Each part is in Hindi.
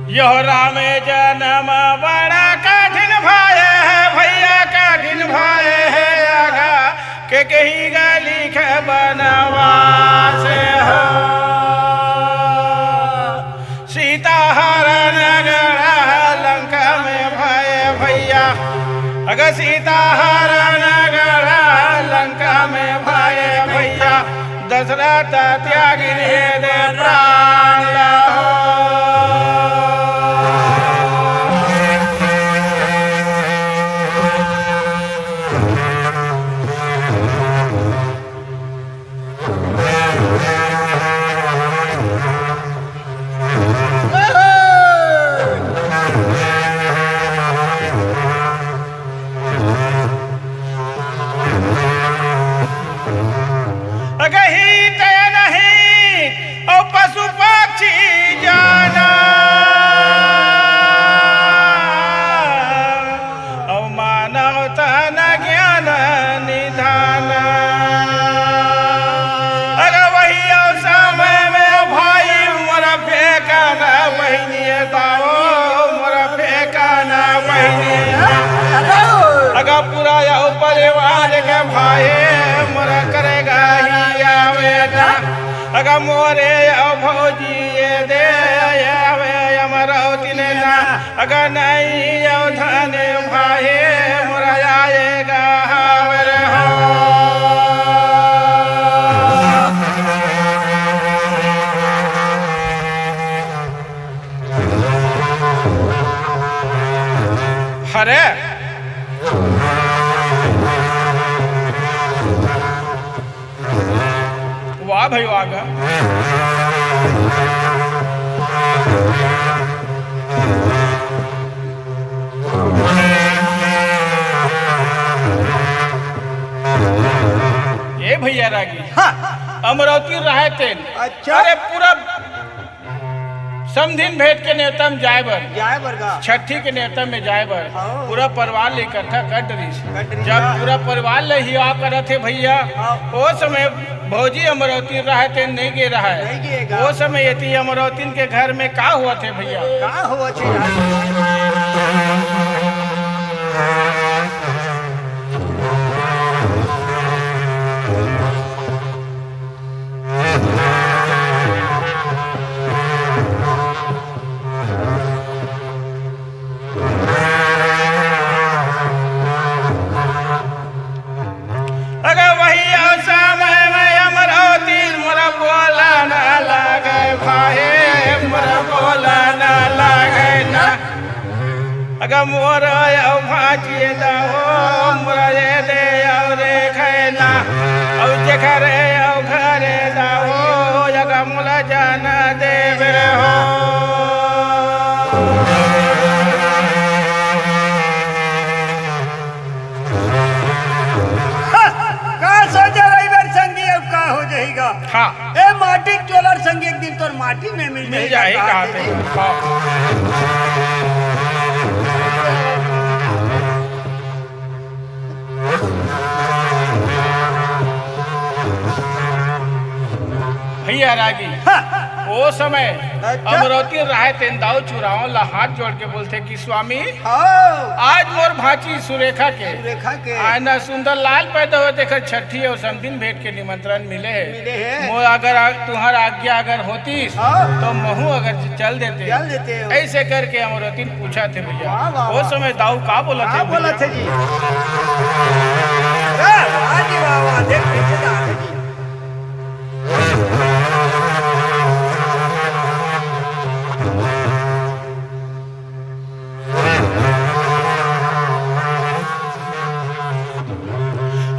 यह राम जन्म बड़ा कठिन भाई है भैया, कठिन भाई है आगा के कही गली के बनवास हो। सीता हरण गड़ा लंका में भाई भैया, अगर सीता हरण गड़ा लंका में भाई भैया, दशरथ त्यागी दे प्राण हो। पशु पक्षी जाना और मानव तन ज्ञान निधान, अगर वही समय में भाई मोरा फेंका न बहनी ताओ, मोरा फेंका न बहनी, अगर पूरा परिवार के भाई मोरा करेगा ही आवेगा, अगर मोरे भौजी दे अमरावती ने ना, अगर नहीं धन भाई मोरा आएगा हवर हो। हरे वाह भाई वाह। ये भैया रागी अमरावती रहे थे। अच्छा। अरे पूरा समधिन भेंट के नेतम जाए बर का छठी के नेतम में जाए बर हाँ। पूरा परिवार ले इकट्ठा कर डरी। जब हाँ। पूरा परिवार ले ही आ कर थे भैया, हाँ। वो समय भौजी अमरावती रहे थे नहीं गे रहा है। नहीं गेगा। वो समय यति अमरावती के घर में का हुआ थे भैया? का हुआ छे? अगर वही समय में अमरावती मोरा बोला न लगे भाई, मोरा बोला न लगे ना, अगर मोरा भाजी दो मोरा दे और खैना और जखरे और घरे दो, अगर मोला जाना देवे हो। हाँ ए माटी चोलर संग एक दिन तोर माटी में मिल जाए कहा थे। भैया रागी वो समय अच्छा। अमरावती रहे थे दाऊ चुराओ ला हाथ जोड़ के बोलते कि स्वामी हाँ। आज मोर भाची सुरेखा के रेखा के आना सुंदर लाल पैदा हुए देखकर छठी और समदिन भेंट के निमंत्रण मिले मिले है। हैं। मोर अगर तुम्हार आज्ञा अगर होती हाँ। तो महू अगर चल देते हो। ऐसे करके अमरावती ने पूछा थे भैया। वाह, वाह, वो वाह। समय दाऊ का बोला थे बोला थे भैया? जी वाह वाह देख पीछे जा थे जी।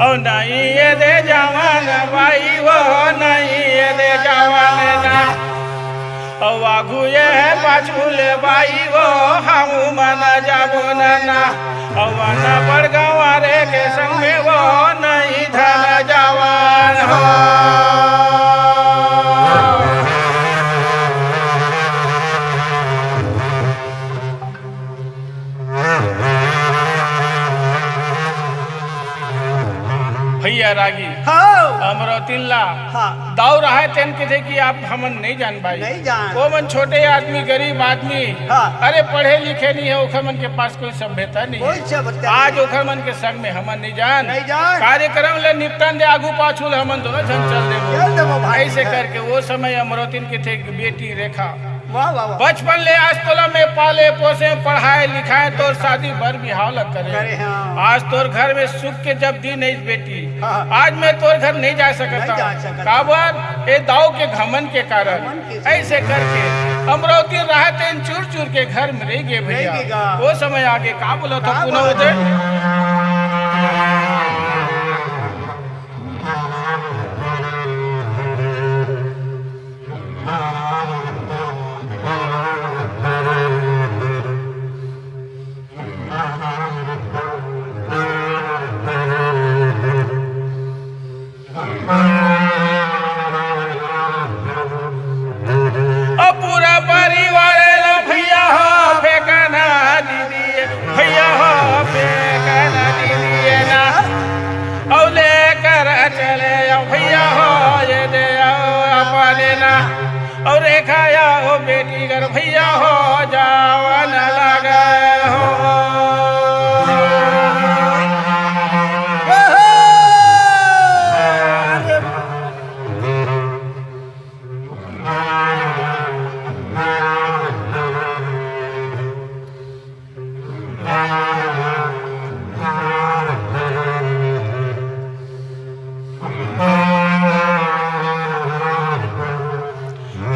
और नहीं ये दे जवान भाई वो नहीं ये दे जवान ना, और आगू ये है पाछूले भाई वो हम मन जाबो ना, और वना पर गंवारे के संग में वो नहीं धन जवान हो। भैया लागी हाँ अमरोतिन ला हाँ दाऊ रहा तेन के थे कि आप हमन नहीं जान भाई नहीं जान। वो मन छोटे आदमी गरीब आदमी हाँ। अरे पढ़े लिखे नहीं है ओखर मन के पास कोई सभ्यता नहीं कोई है सभ्यता आज नहीं। ओखर मन के संग में हमन नहीं जान नहीं जान। कार्यक्रम ले निपटन दे आगू पाछू ले हमन दोनों झन चल चल देबो दे भाई। ऐसे करके वो समय अमरोतिन के थे कि बेटी रेखा वाह वाह वाह बचपन ले आज तोला में पाले पोसे पढ़ाए लिखाए तोर शादी भर बिहाव लग करे करे हाँ। आज तोर घर में सुख के जब दी नहीं बेटी हाँ। आज मैं तोर घर नहीं जा सकता नहीं जा सकता। काबर ये दाव के घमन के कारण घमंड के ऐसे करके अमरावती रहते चूर चूर के घर में रह गए भैया रह गएगा। वो समय आगे का बोला था का पुनः बोला उधर अब पूरा परिवार ला भैया हो फेंकना दीदी भैया हो फेंकना दीदी ना और लेकर चले आओ भैया हो ये दे आओ अपने ना और रेखा आओ बेटी घर भैया हो जाओ न लगा हो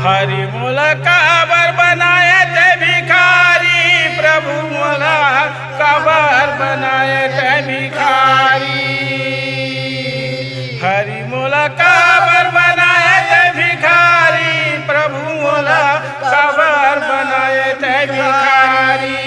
हरि मोला काबर बनाए ते भिखारी प्रभु मोला काबर बनाए ते भिखारी हरि मोला काबर बनाए ते भिखारी प्रभु मोला काबर बनाए ते भिखारी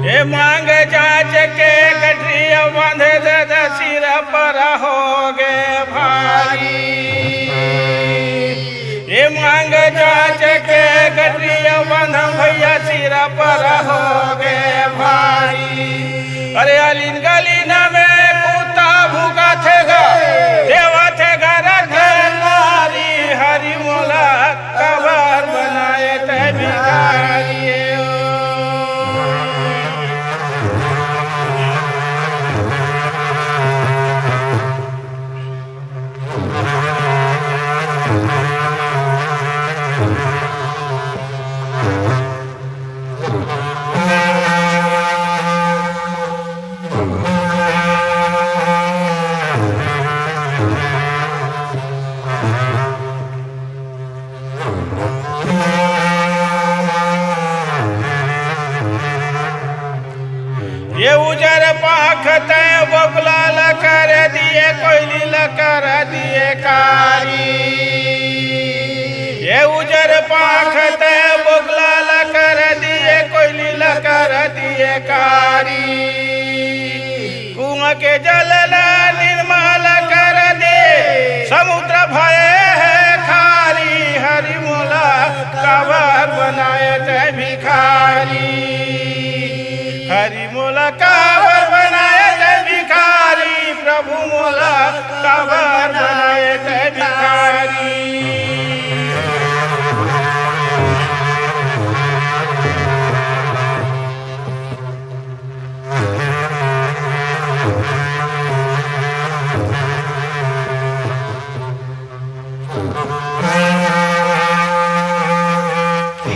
ये मांग जाच के गठरिया बांधे दे सिर पर हो गए भारी ये मांग जाच के गठरिया बांध भैया सिर पर हो गए भारी अरे अलिन गलीन में कुत्ता भूखा थेगा देवा थेगा रखनारी हरि मोला कबर बनाए ते भिखारी ये उजर पाखत बबला लकर दिए कोयली लकर दिए कारी ये उजर पाखत बबला लकर दिए कोयली लकर दिए कारी कुआं के जल निर्मल कर दे समुद्र भय है खारी हरि मोला काबर बनाए ते भिखारी हरि मोला काबर बनाए ते भिखारी प्रभु मोला काबर बनाए ते भिखारी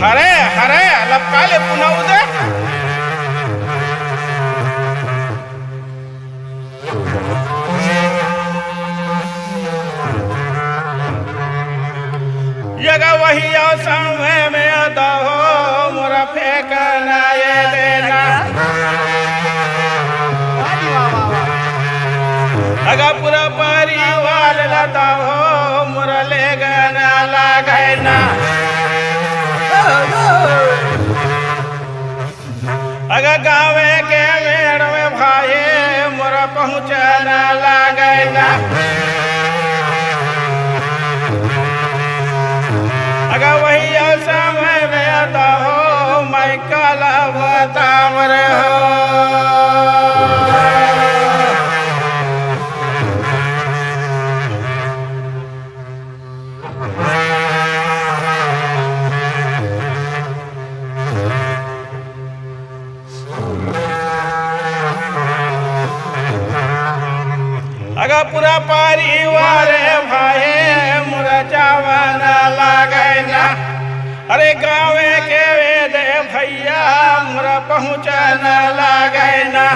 हरे हरे लपकाले पुनः उदय जगह वही समय में अदा हो मोरा फेंकना ये देना अगर पूरा परिवार लता हो मोरा ले गना लागना अगर गाँव के मेड़ में भाई मोरा पहुँच न लागे ना अगर वही समय में आता हो मैं काला बतावर हो अगर पूरा परिवार भाई मुरा जावन लागे ना अरे गाँव के वेद भैया मुरा पहुँच न लागे ना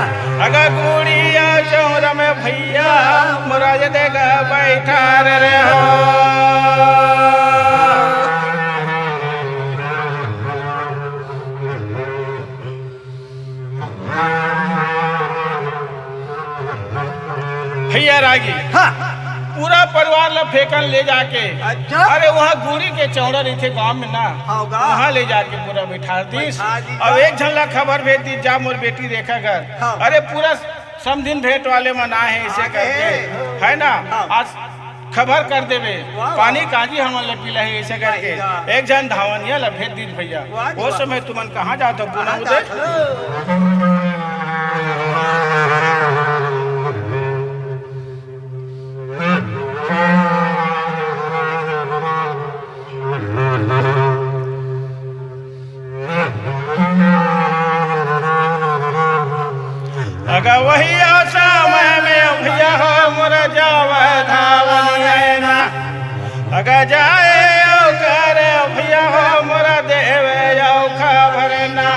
अगर गुड़िया चौर में भैया मुरा देगा बैठा रे हो भैया रागी हाँ पूरा परिवार ला फेंकन ले जाके अच्छा अरे वहाँ गुड़ी के चौड़ा रही थे गाँव में ना होगा वहाँ ले जाके पूरा बैठा दीस अब एक झन ला खबर भेज दी जा मोर बेटी देखा कर हाँ। अरे पूरा समझिन भेंट वाले मना है इसे करके है ना हाँ। आज खबर कर देवे वाह, पानी काजी हम ले पीला है ऐसे करके वाह। एक झन धावनिया ला भेज दी भैया वाह, वो वाह। समय तुमन कहाँ जाते हो पुनः उदय अगर वही समय में भैया हो मोर जाव धावन है ना अगर जाए करे भैया हो मोर देवे खबर ना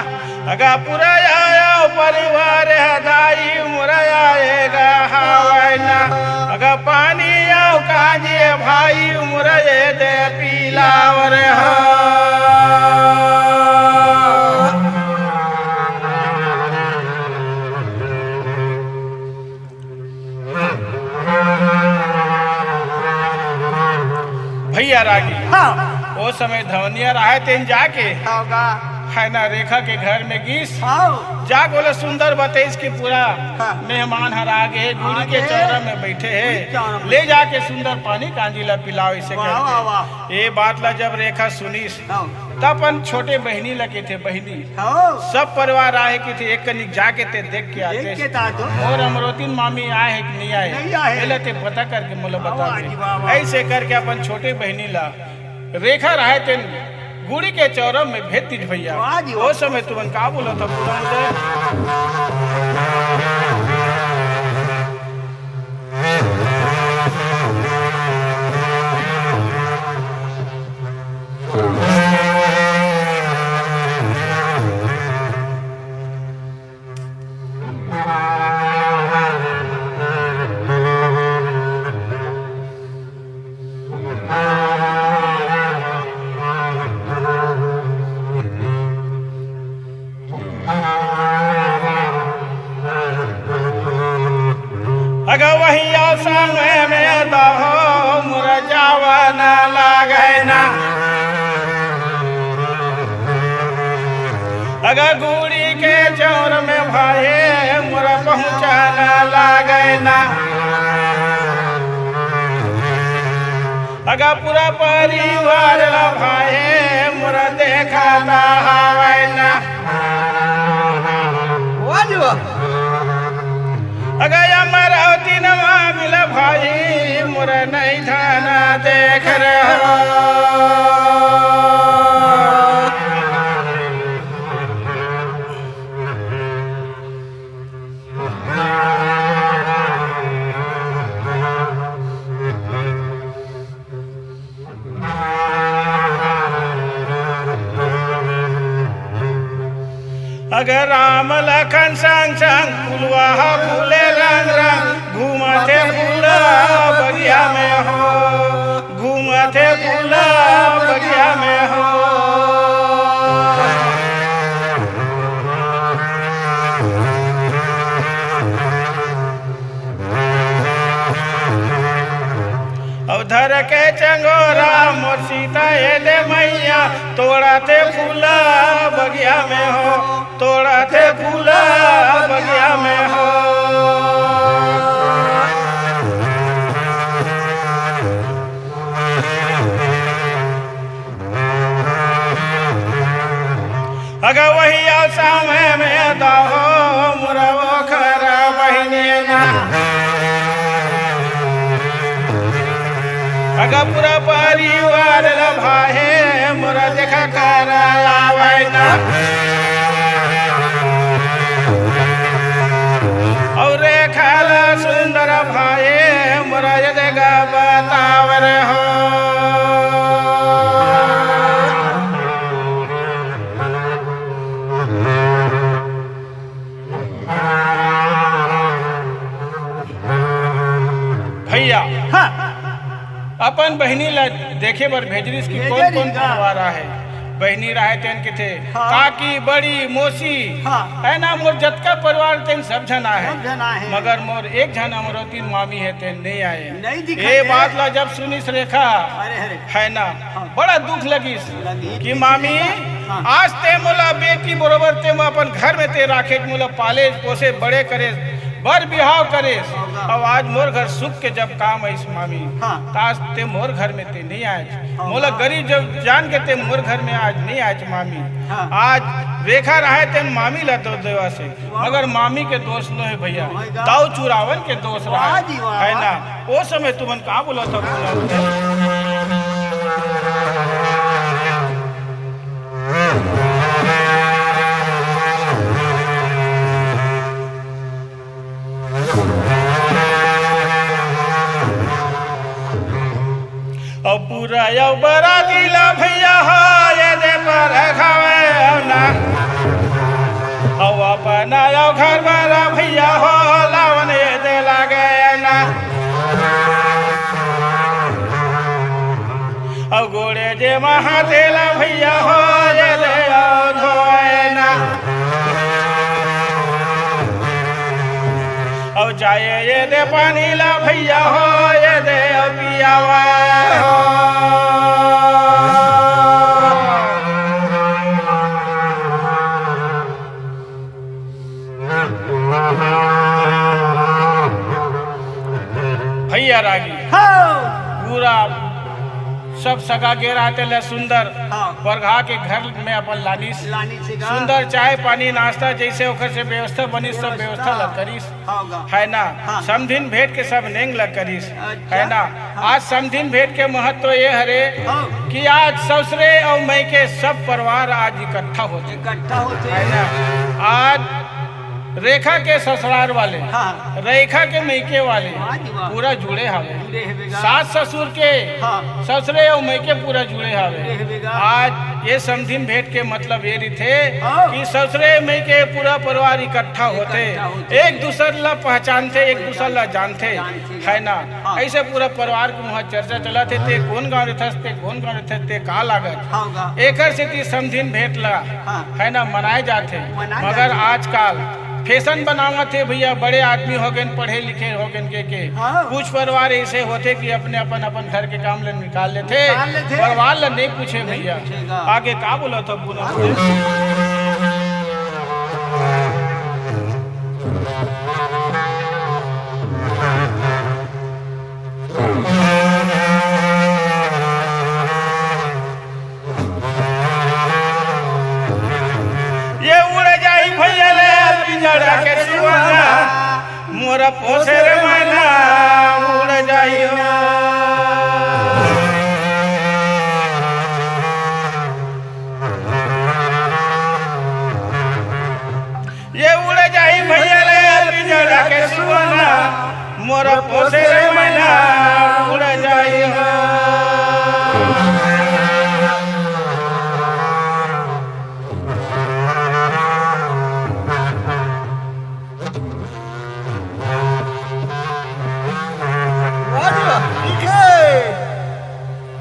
अगर पूरा आयो परिवार दाई मोर आएगा हवाई ना अगर पानी आओ काजी भाई मोर दे पीलावर हो भैया रागी हाँ वो समय धवनिया रहा तेन जाके होगा है ना रेखा के घर में गीस हाँ जा बोले सुंदर बतेज के पूरा हाँ। मेहमान हर आगे गुड़ी के आगे। चौरा में बैठे चौरा हैं में। ले जाके सुंदर पानी कांजी ला पिलाओ इसे वाह, वाह, करके वाह। ये बात ला जब रेखा सुनीस हाँ तब अपन छोटे बहनी लगे थे बहनी हाँ सब परिवार आए कि थे एक कनिक जाके ते देख के आते देख के ताजो और अमरोतीन मामी आए है कि नहीं आए नहीं आए। पहले ते पता करके मुझे बता वाह, दे वाह, वाह। ऐसे करके अपन छोटे बहनी ला रेखा रहे थे गुड़ी के चौरम में भेज दी भैया वाह जी, वाह। वो समय तुमन का बोला था पूरा मुझे अगर वही समय में दहो मुर जावन लागे ना अगर गुड़ी के चौर में भाई मुर पहुँचन लागे ना अगर पूरा परिवार ला भाई मुर देखा हवाई ना वाह जी वाह अगर अमरावती नमा मिला भाई मुर नहीं थाना देख रहा अगर राम लखन संग संग फुलवा फूले रंग रंग घूमते फूला बगिया में हो घूमते फूला बगिया में हो उधर के चंगोरा मोर सीता ये दे मैया तोड़ा थे फूला बगिया में हो तोड़ा थे फूला बगिया में हो समय में दहो मोरा ओखर बहिने ना अगा पूरा परिवार भाहे मोरा देखा कर आवे ना और रेखल सुंदर भाए मोरा जगह बतावर हो भैया हाँ अपन बहनी ला देखे बर भेजरिस की कौन कौन परिवार है बहनी रहे तेन के थे हाँ। काकी बड़ी मोसी हाँ। है ना मोर जतका परिवार तेन सब जना है सब जना है। मगर मोर एक जना मोर तीन मामी है तेन नहीं आए नहीं दिखाई ये दे। बात ला जब सुनिस रेखा अरे अरे है ना हाँ। बड़ा दुख लगिस लगी। कि मामी हाँ। आज ते मोला बेटी बरोबर ते अपन घर में ते राखे मोला पाले पोसे बड़े करे बर बिहाव करे अब आज मोर घर सुख के जब काम है मामी हाँ। ताज ते मोर घर में ते नहीं आए मोला गरीब जब जान के ते मोर घर में आज नहीं आए मामी हाँ। आज रेखा रहे ते मामी ला दो देवा से मगर मामी के दोष न है भैया Oh my God। दाऊ चुरावन के दोष रहा वाह जी वाह। है ना वो समय तुमन कहा बोला था बोला और पूरा यौ बरा दिला भैया हो ये दे पर खावे ना और अपना यौ घर बरा भैया हो लावन ये दे लागे ना और गोड़े जे महा देला भैया हो ये दे धोए ना और जाए ये दे पानी ला भैया हो ये दे पियावा हो भैया रागी हाँ पूरा सब सगा के रहते ले सुंदर हाँ। परघा के घर में अपन लानिस लानी से गा। सुंदर चाय पानी नाश्ता जैसे ओकर से व्यवस्था बनी सब व्यवस्था ला करिस हाँ गा। है ना हाँ। समधिन भेंट के सब नेंग ला करिस अच्छा। है ना हाँ। आज समधिन भेंट के महत्व ये हरे हाँ। कि आज ससुरे और मई के सब परिवार आज इकट्ठा होते इकट्ठा होते है ना आज रेखा के ससुराल वाले हाँ। रेखा के मैके वाले वाह जी वाह। पूरा जुड़े हवे जुड़े हेबे गा। सास ससुर के हाँ। ससुरे और मैके पूरा जुड़े हवे हेबे गा। आज ये समधिन भेंट के मतलब ये थे हाँ। कि ससुरे मैके पूरा परिवार इकट्ठा होते इकट्ठा होते। एक दूसर ला पहचानते एक दूसर ला जानते जानते। है ना हाँ। ऐसे पूरा परिवार के वहाँ चर्चा चला थे कौन गाँव रहते ते कौन गाँव रहते ते का लागत हाँ गा। एकर से ती समधिन भेंट ला हाँ। है ना मनाए जाते मनाए मगर जाते। आजकल फैशन बनावा थे भैया बड़े आदमी हो गए पढ़े लिखे हो गए के हाँ। कुछ परिवार ऐसे होते कि अपने अपन घर के काम ले निकाल लेते निकाल लेते। परिवार ला नहीं पूछे नहीं भैया पूछेगा। आगे का बोला था बोला ये उड़ जाई भैया ले पिंजड़ा के सुवाना मोरा पोसे रे मैना उड़ जाई हो ये उड़ जाई भैया ले पिंजड़ा के सुवाना मोरा पोसे रे मैना उड़ जाई हो वाह जी वाह। ठीक है।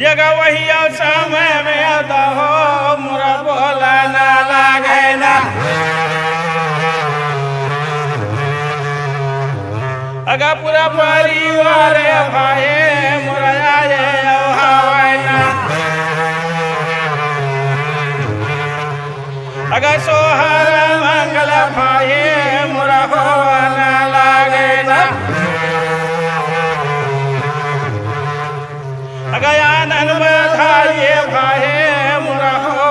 यगा वही समय में आता हो मोरा बोला ना लागे ना अगा पूरा परिवार भाई मोरा आए हवाई ना अगा सोहरा अगयानन बधाइए भाहे मुरहो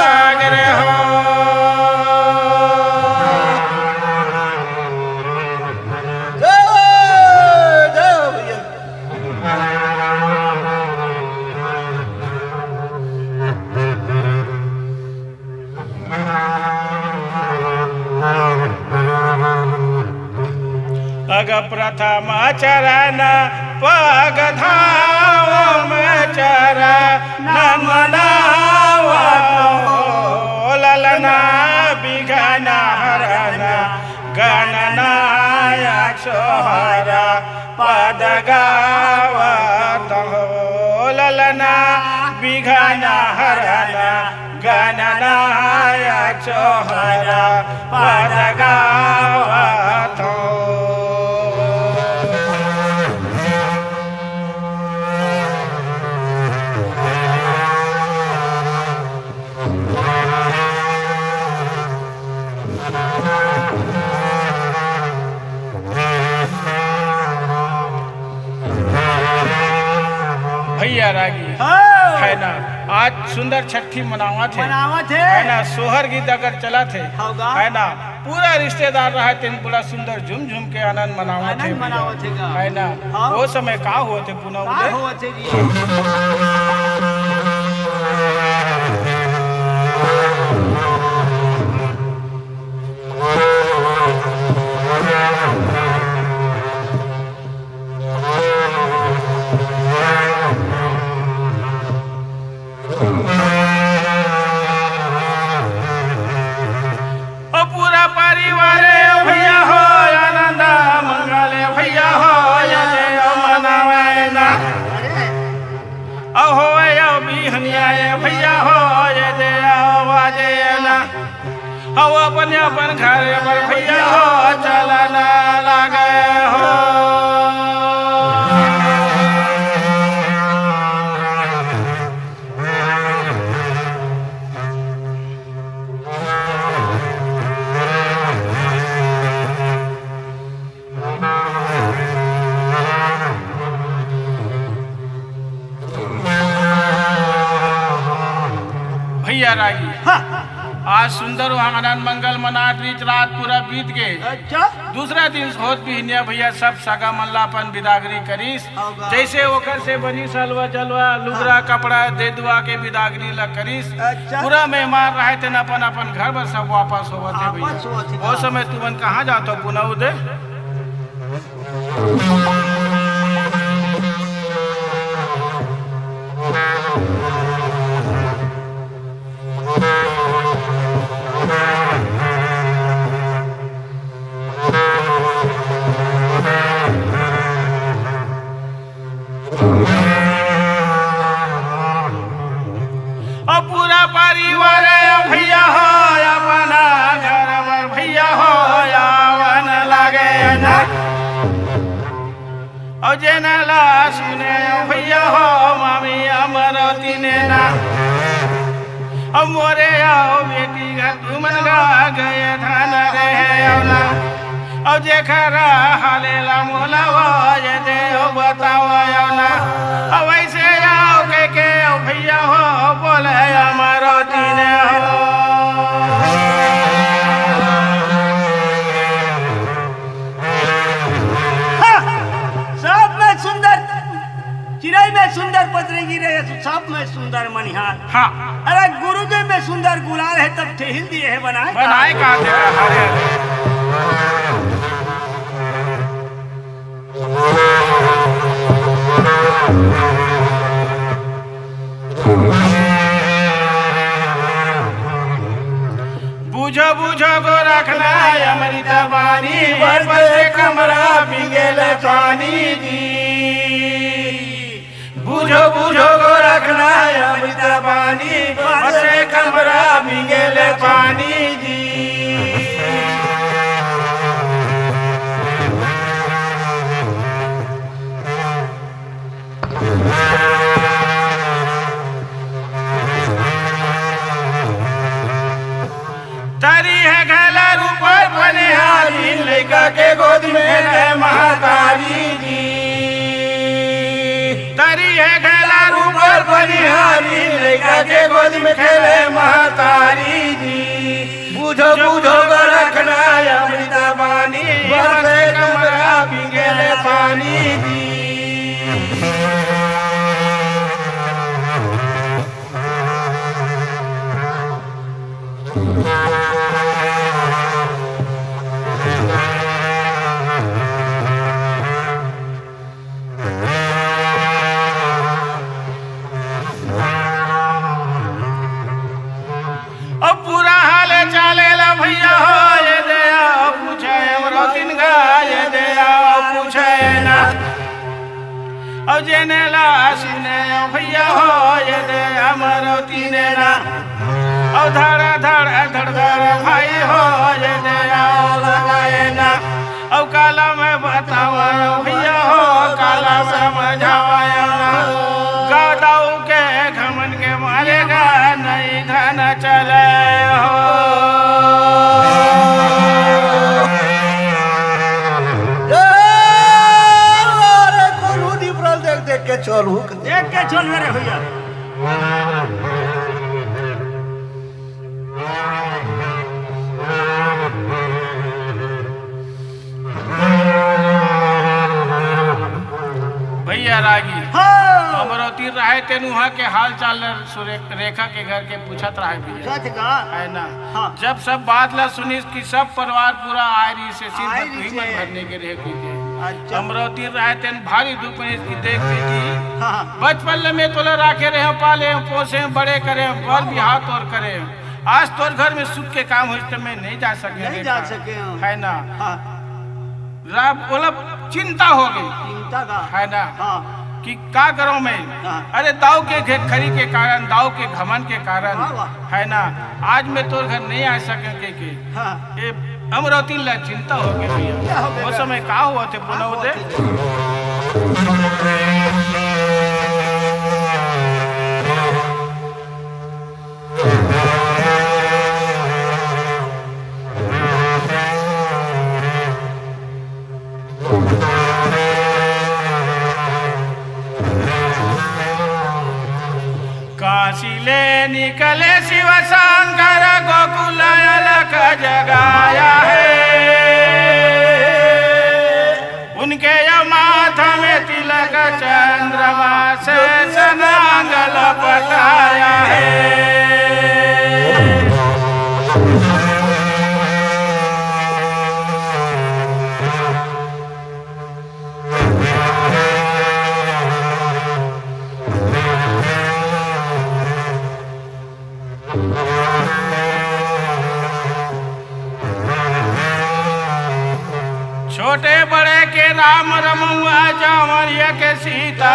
लाग रे हो अग प्रथम चरण पग धाम चरण मनावा ललना बिघन हरन गणनायक सोहरा पद गावत हो ललना बिघन हरन गणनायक सोहरा पद गावत हो भैया रागी है ना आज सुंदर छठी मनावा थे है ना सोहर गीत अगर चला थे है ना पूरा रिश्तेदार रहा थे पूरा सुंदर झूम झूम के आनंद मनावा थे है ना वो समय का हुए थे पुनः पूरा परिवार भैया हो आनंद मंगल भैया हो मनावे ना अहो बिहनिया भैया हो दे आवाजे ना हो अपन अपन घर पर भैया हो चलना लागे हो भैया रागी आज सुंदर आनंद मंगल मनाट रीच रात पूरा बीत गए अच्छा दूसरा दिन सोच भी भैया सब सगा मल्लापन बिदागरी करीस जैसे ओकर से बनी सलवा जलवा लुगरा कपड़ा दे दुआ के बिदागरी ला करीस अच्छा। पूरा मेहमान रहे थे अपन अपन घर पर सब वापस होवत है भैया वो समय तुमन कहाँ जातो पुनः उदय पूरा परिवार भैया हो अपना घर पर भैया हो यावन लगे ना और जेना ला सुने भैया हो मामी अमरती ने ना अब मोरे आओ बेटी घर तुमन गा गए धन रे ना और जे खरा हालेला मोलावा जे दे बताओ ना अब ऐसे आओ के भैया हो बोले हमारो तीने हो सब में सुंदर चिड़ै में सुंदर पतरे गिरे सब में सुंदर मनिहार हाँ अरे गुरुजी में सुंदर गुलाल है तब ठेहिल दिए है बनाए कहाँ थे हरे बुझो बुझो गो रखना अमृता बानी बरसे कमरा बिगेल पानी जी बुझो बुझो गो रखना अमृता बानी बरसे कमरा बिगेल पानी जी तारी है घला रूपर बनिहारी लड़का के गोद में है महातारी जी तारी है घला बनिहारी लड़का के गोद में खेले महतारी जी बुझो बुझो को रखना अमृता पानी बरसे कमरा पिघले पानी जी अब पूरा हाल चालेला भैया हो ये दया पूछे अमरोतिन गा ये दया पूछे ना अब जेने लासिने भैया हो ये दया अमरोतिन ना अब धड़ धड़ धड़ धड़ भाई हो ये दया लगाए ना अब काला में बतावा भैया हो काला समझावाया ना गादाऊ के घमन के मारेगा नहीं धन चले हो अरे कोलू निपरल देख देख के चलू देख के चल मेरे भैया भैया रागी हाँ अमरौती रहे तेनु वहाँ के हाल चाल रेखा के घर के पूछत रहे भैया सच का है ना हाँ। जब सब बात ला सुनी कि सब परिवार पूरा आए रही से सिर आए पर रही ही मन से। भरने के रहे की अच्छा अमरौती रहे तेन भारी दुख में इसकी देख की हाँ बचपन में तोला राखे रहे पोले पोसे बड़े करे और भी हाथ और करे आज तोर घर में सुख के काम हो तो मैं नहीं जा सके नहीं जा सके हम। है ना हाँ राब बोला चिंता हो गई चिंता का है ना हाँ कि का करूं मैं हाँ। अरे दाव के खरी के कारण दाव के घमन के कारण वाह, वाह। है ना आज मैं तोर घर नहीं आ सके के हाँ ये अमरौती ला चिंता हो गई क्या भैया हो गया? वो समय का हुआ थे पुनः होते काशी ले निकले शिव शंकर गोकुल अलग जगाया है उनके या माथा में तिलक चंद्रमा से सनांगल पटाया है छोटे बड़े के राम रमुआ जावरिया के सीता